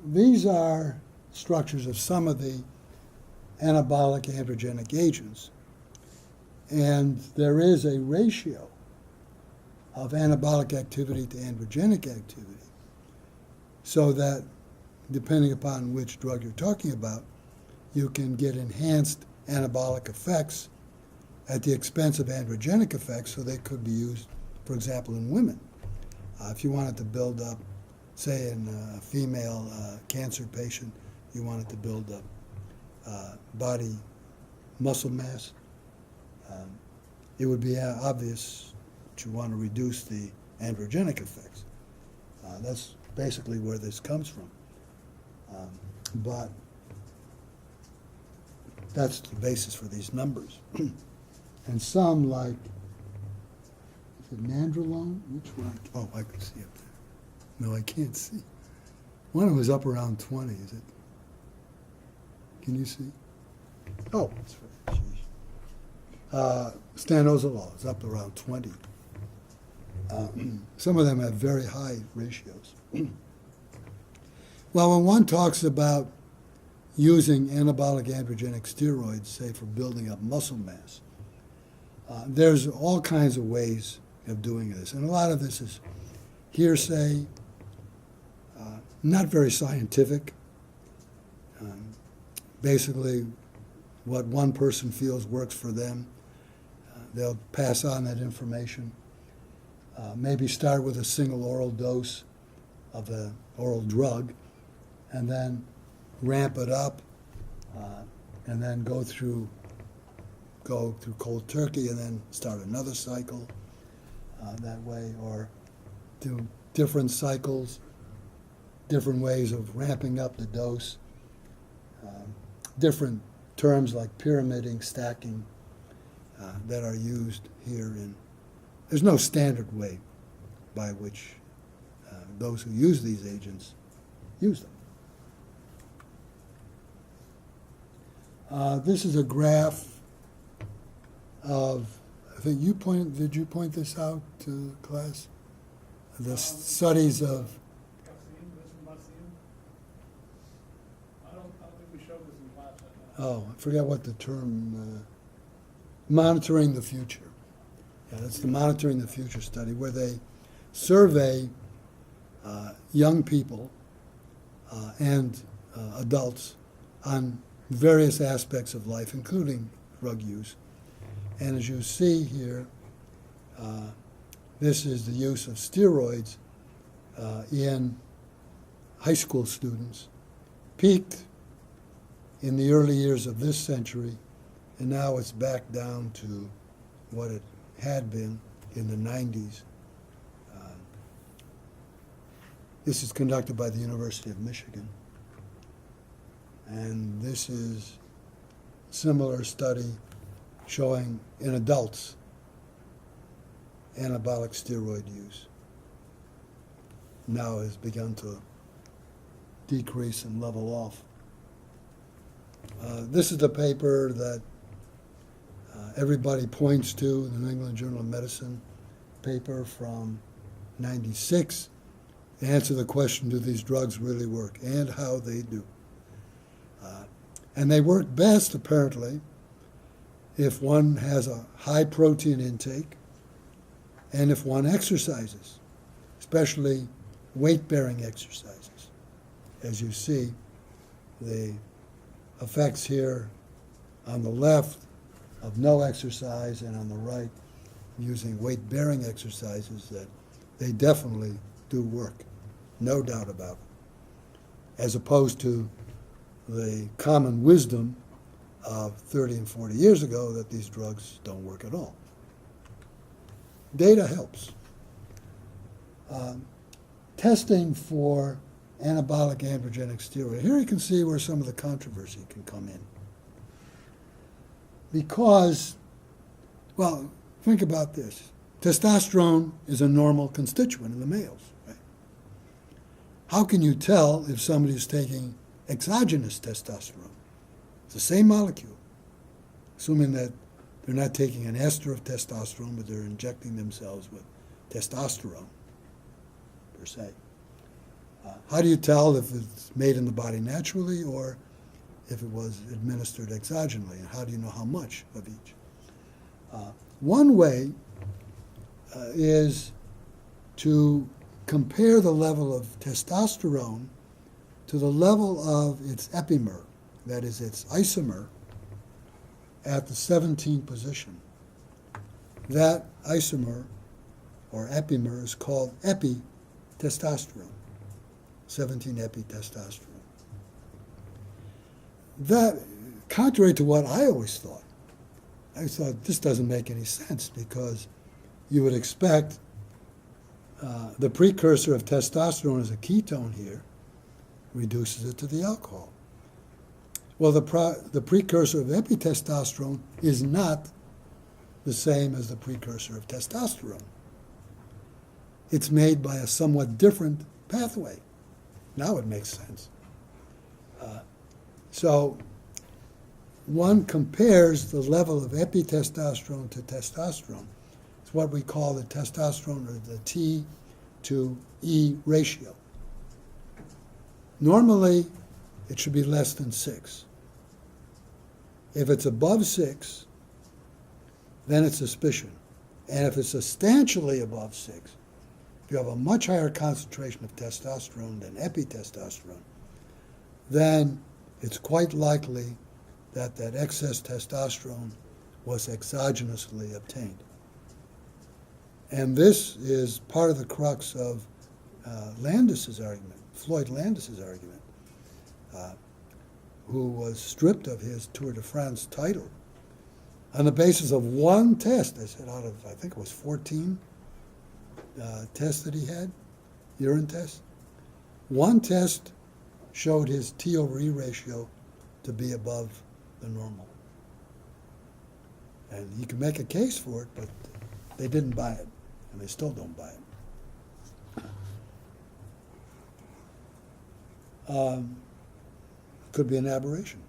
These are structures of some of the anabolic androgenic agents. And there is a ratio of anabolic activity to androgenic activity, so that depending upon which drug you're talking about, you can get enhanced anabolic effects at the expense of androgenic effects, so they could be used, for example, in women. If you wanted to build up, say in a female cancer patient, you wanted to build up body muscle mass, it would be obvious that you want to reduce the androgenic effects. That's basically where this comes from. But that's the basis for these numbers. And some, like, is it nandrolone? Which one? Oh, I can see up there. No, I can't see. One was up around 20, is it? Can you see? Oh, that's right. Stanozolol is up around 20. Some of them have very high ratios. Well, when one talks about using anabolic androgenic steroids, say for building up muscle mass, there's all kinds of ways of doing this. And a lot of this is hearsay, not very scientific. Basically, what one person feels works for them, they'll pass on that information. Maybe start with a single oral dose of the oral drug, and then ramp it up, and then go through cold turkey, and then start another cycle that way, or do different cycles, different ways of ramping up the dose, different terms like pyramiding, stacking, that are used here. There's no standard way by which those who use these agents use them. This is a graph of, I think did you point this out to class? The studies of... Oh, I forgot what the term, monitoring the future. Yeah, that's the monitoring the future study, where they survey young people and adults on various aspects of life, including drug use. And as you see here, this is the use of steroids in high school students, peaked in the early years of this century, and now it's back down to what it had been in the 90s. This is conducted by the University of Michigan. And this is a similar study showing in adults anabolic steroid use now has begun to decrease and level off. This is the paper that everybody points to, the New England Journal of Medicine paper from '96, to answer the question, do these drugs really work, and how they do. And they work best, apparently, if one has a high protein intake and if one exercises, especially weight-bearing exercises. As you see, the effects here on the left of no exercise, and on the right using weight-bearing exercises, that they definitely do work, no doubt about it, as opposed to the common wisdom of 30 and 40 years ago that these drugs don't work at all. Data helps. Testing for anabolic androgenic steroid. Here you can see where some of the controversy can come in. Because, well, think about this. Testosterone is a normal constituent in the males, right? How can you tell if somebody's taking exogenous testosterone? It's the same molecule, assuming that they're not taking an ester of testosterone, but they're injecting themselves with testosterone, per se. How do you tell if it's made in the body naturally or if it was administered exogenously? And how do you know how much of each? One way is to compare the level of testosterone to the level of its epimer, that is its isomer, at the 17th position. That isomer or epimer is called epitestosterone, 17-epitestosterone. That, contrary to what I always thought, this doesn't make any sense because you would expect the precursor of testosterone is a ketone here, reduces it to the alcohol. Well, the precursor of epitestosterone is not the same as the precursor of testosterone. It's made by a somewhat different pathway. Now it makes sense. So one compares the level of epitestosterone to testosterone. It's what we call the testosterone or the T to E ratio. Normally, it should be less than 6. If it's above 6, then it's suspicion. And if it's substantially above 6, if you have a much higher concentration of testosterone than epitestosterone, then it's quite likely that that excess testosterone was exogenously obtained. And this is part of the crux of Landis's argument, Floyd Landis's argument, who was stripped of his Tour de France title on the basis of one test. They said out of, I think it was 14 tests that he had, urine tests. One test showed his T over E ratio to be above the normal. And you can make a case for it, but they didn't buy it, and they still don't buy it. Could be an aberration.